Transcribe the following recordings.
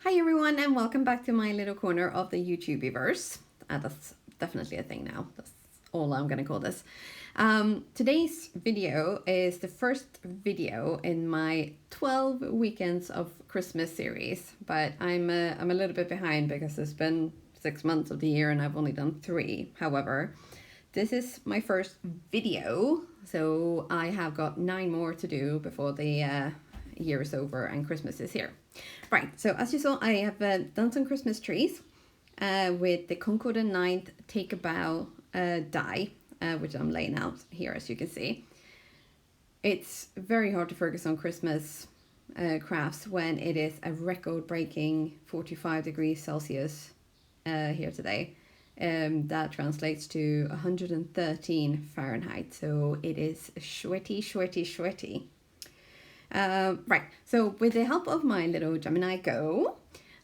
Hi everyone, and welcome back to my little corner of the YouTubeverse. That's definitely a thing now. That's all I'm gonna call this. Today's video is the first video in my 12 weekends of Christmas series, but I'm a little bit behind because it's been 6 months of the year and I've only done 3. However, this is my first video, so I have got 9 more to do before the year is over and Christmas is here. Right, so as you saw, I have done some Christmas trees with the Concord 9th Take a Bough die, which I'm laying out here, as you can see. It's very hard to focus on Christmas crafts when it is a record-breaking 45 degrees Celsius here today. That translates to 113 Fahrenheit, so it is sweaty, sweaty, sweaty. Right, so with the help of my little Gemini Go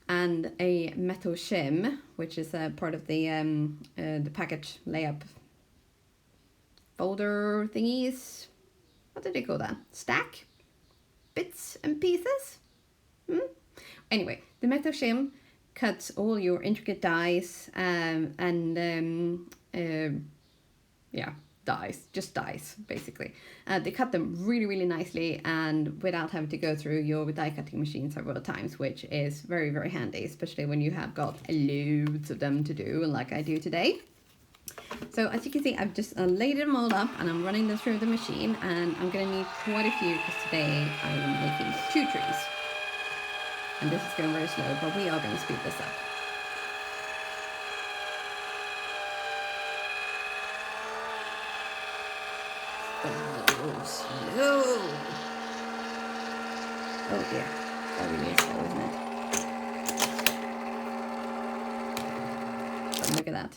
and a metal shim, which is a part of the package layup folder thingies, what did they call that? Stack? Bits and pieces? Anyway, the metal shim cuts all your intricate dies dies basically. They cut them really, really nicely and without having to go through your die cutting machine several times, which is very, very handy, especially when you have got loads of them to do like I do today. So as you can see, I've just laid them all up and I'm running them through the machine, and I'm going to need quite a few because today I'm making 2 trees. And this is going very slow, but we are going to speed this up. Slow. Oh dear, that really is slow, isn't it? But look at that.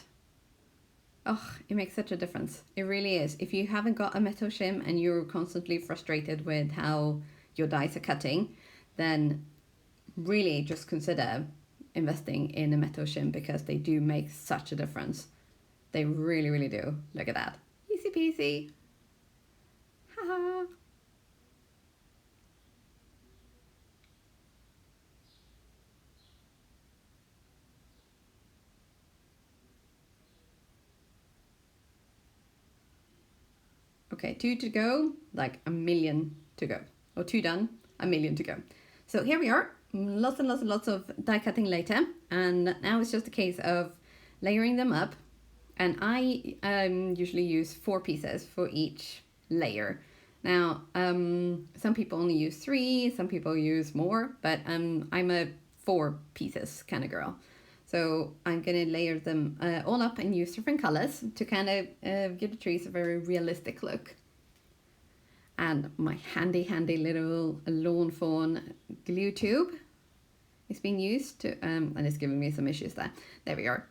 Oh, it makes such a difference. It really is. If you haven't got a metal shim and you're constantly frustrated with how your dies are cutting, then really just consider investing in a metal shim because they do make such a difference. They really, really do. Look at that. Easy peasy. Haha. Okay, 2 to go, like a million to go. Or 2 done, a million to go. So here we are, lots and lots and lots of die cutting later, and now it's just a case of layering them up. And I usually use 4 pieces for each layer. Now, some people only use 3, some people use more, but I'm a 4 pieces kind of girl. So I'm going to layer them all up and use different colors to kind of give the trees a very realistic look. And my handy little lawn fawn glue tube is being used to, and it's giving me some issues there. There we are.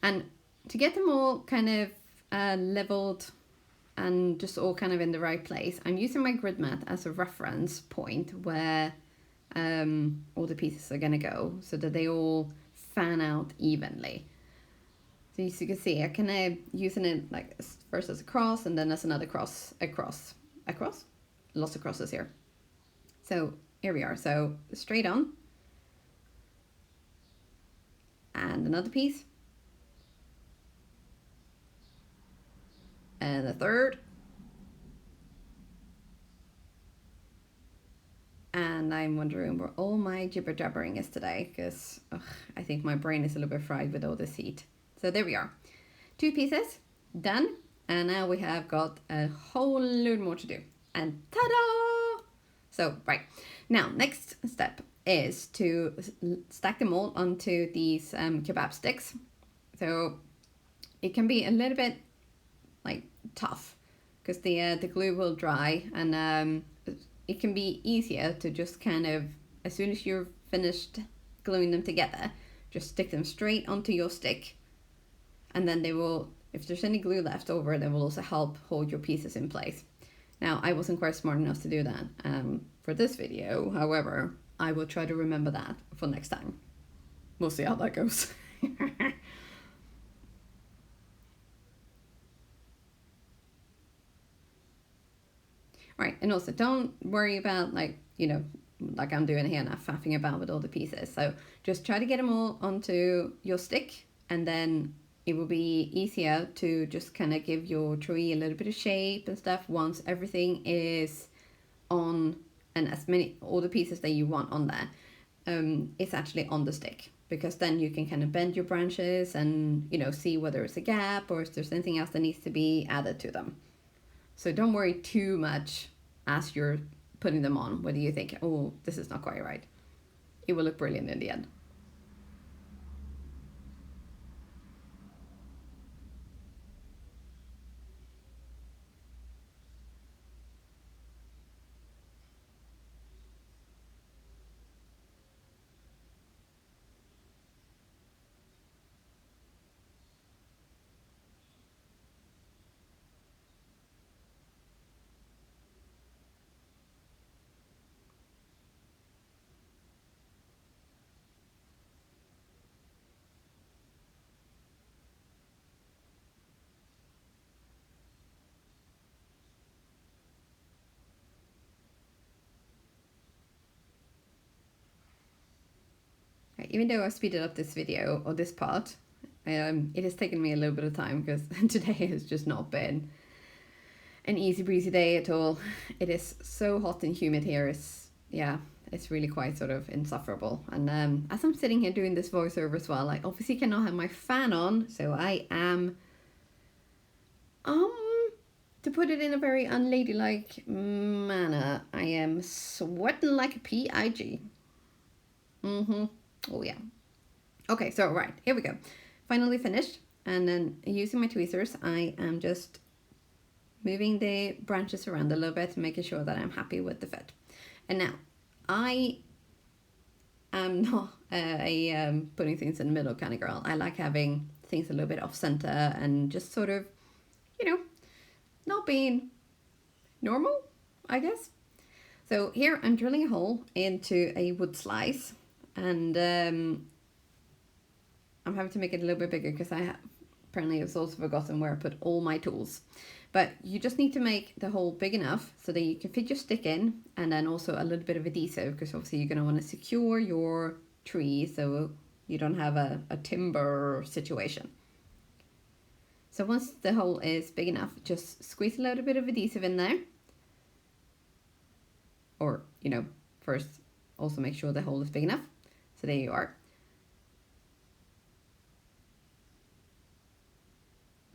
And to get them all kind of leveled and just all kind of in the right place, I'm using my grid mat as a reference point where all the pieces are going to go so that they all fan out evenly. So as you can see, I can using it like first as a cross and then as another cross across. Lots of crosses here. So here we are. So straight on. And another piece. And a third. And I'm wondering where all my jibber jabbering is today, because I think my brain is a little bit fried with all this heat. So there we are. 2 pieces done. And now we have got a whole load more to do. And ta-da! So, right. Now, next step is to stack them all onto these kebab sticks. So it can be a little bit like tough because the glue will dry, and it can be easier to just kind of, as soon as you're finished gluing them together, just stick them straight onto your stick, and then they will, if there's any glue left over, they will also help hold your pieces in place. Now, I wasn't quite smart enough to do that for this video. However, I will try to remember that for next time. We'll see how that goes. Right, and also don't worry about, like, you know, like I'm doing here now, faffing about with all the pieces. So just try to get them all onto your stick, and then it will be easier to just kind of give your tree a little bit of shape and stuff once everything is on, and all the pieces that you want on there, it's actually on the stick, because then you can kind of bend your branches and, you know, see whether it's a gap or if there's anything else that needs to be added to them. So don't worry too much as you're putting them on, whether you think, oh, this is not quite right. It will look brilliant in the end. Even though I speeded up this video or this part, it has taken me a little bit of time because today has just not been an easy breezy day at all. It is so hot and humid here. It's really quite sort of insufferable. And as I'm sitting here doing this voiceover as well, I obviously cannot have my fan on, so I am to put it in a very unladylike manner, I am sweating like a pig. Oh yeah. Okay, so right, here we go. Finally finished. And then using my tweezers, I am just moving the branches around a little bit, making sure that I'm happy with the fit. And now, I am not a putting things in the middle kind of girl. I like having things a little bit off center and just sort of, you know, not being normal, I guess. So here I'm drilling a hole into a wood slice, and I'm having to make it a little bit bigger because apparently I've also forgotten where I put all my tools. But you just need to make the hole big enough so that you can fit your stick in, and then also a little bit of adhesive, because obviously you're going to want to secure your tree so you don't have a timber situation. So once the hole is big enough, just squeeze a little bit of adhesive in there. Or, you know, first also make sure the hole is big enough. So there you are.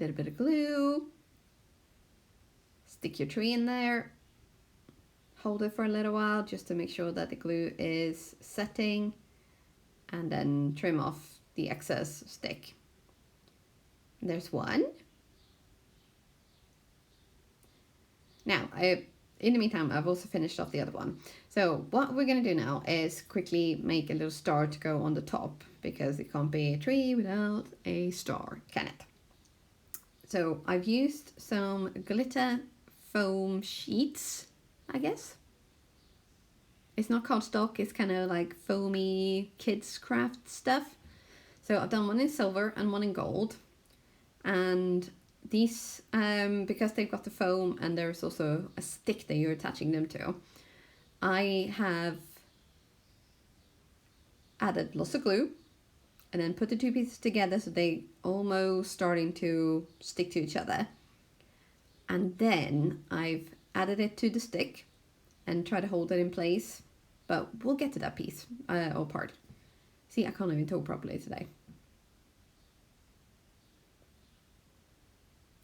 Little bit of glue. Stick your tree in there. Hold it for a little while just to make sure that the glue is setting. And then trim off the excess stick. There's one. Now, in the meantime, I've also finished off the other one. So what we're going to do now is quickly make a little star to go on the top, because it can't be a tree without a star, can it? So I've used some glitter foam sheets, I guess. It's not cardstock, it's kind of like foamy kids craft stuff. So I've done one in silver and one in gold. And these, because they've got the foam and there's also a stick that you're attaching them to, I have added lots of glue and then put the two pieces together so they almost starting to stick to each other. And then I've added it to the stick and try to hold it in place, but we'll get to that piece or part. See, I can't even talk properly today.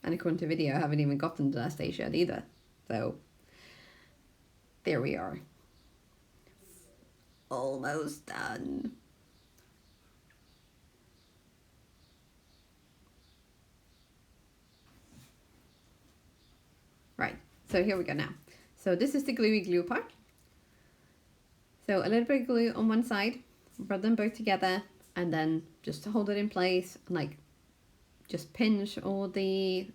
And according to video, I haven't even gotten to that stage yet either. So, there we are. Almost done. Right, so here we go now. So this is the gluey glue part. So a little bit of glue on one side, rub them both together, and then just to hold it in place, like just pinch all the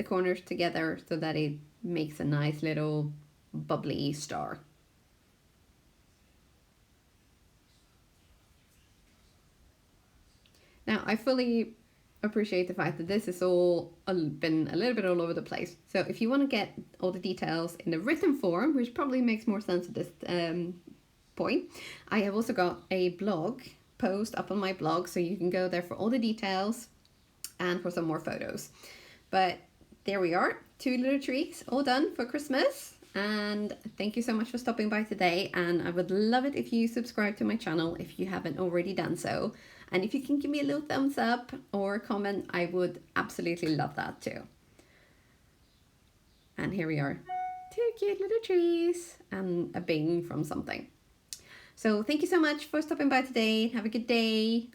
corners together so that it makes a nice little bubbly star. Now I fully appreciate the fact that this has all been a little bit all over the place. So if you want to get all the details in the written form, which probably makes more sense at this point, I have also got a blog post up on my blog, so you can go there for all the details and for some more photos. But there we are, 2 little trees all done for Christmas. And thank you so much for stopping by today, and I would love it if you subscribe to my channel if you haven't already done so. And if you can give me a little thumbs up or a comment, I would absolutely love that too. And here we are, 2 cute little trees and a bing from something. So thank you so much for stopping by today. Have a good day.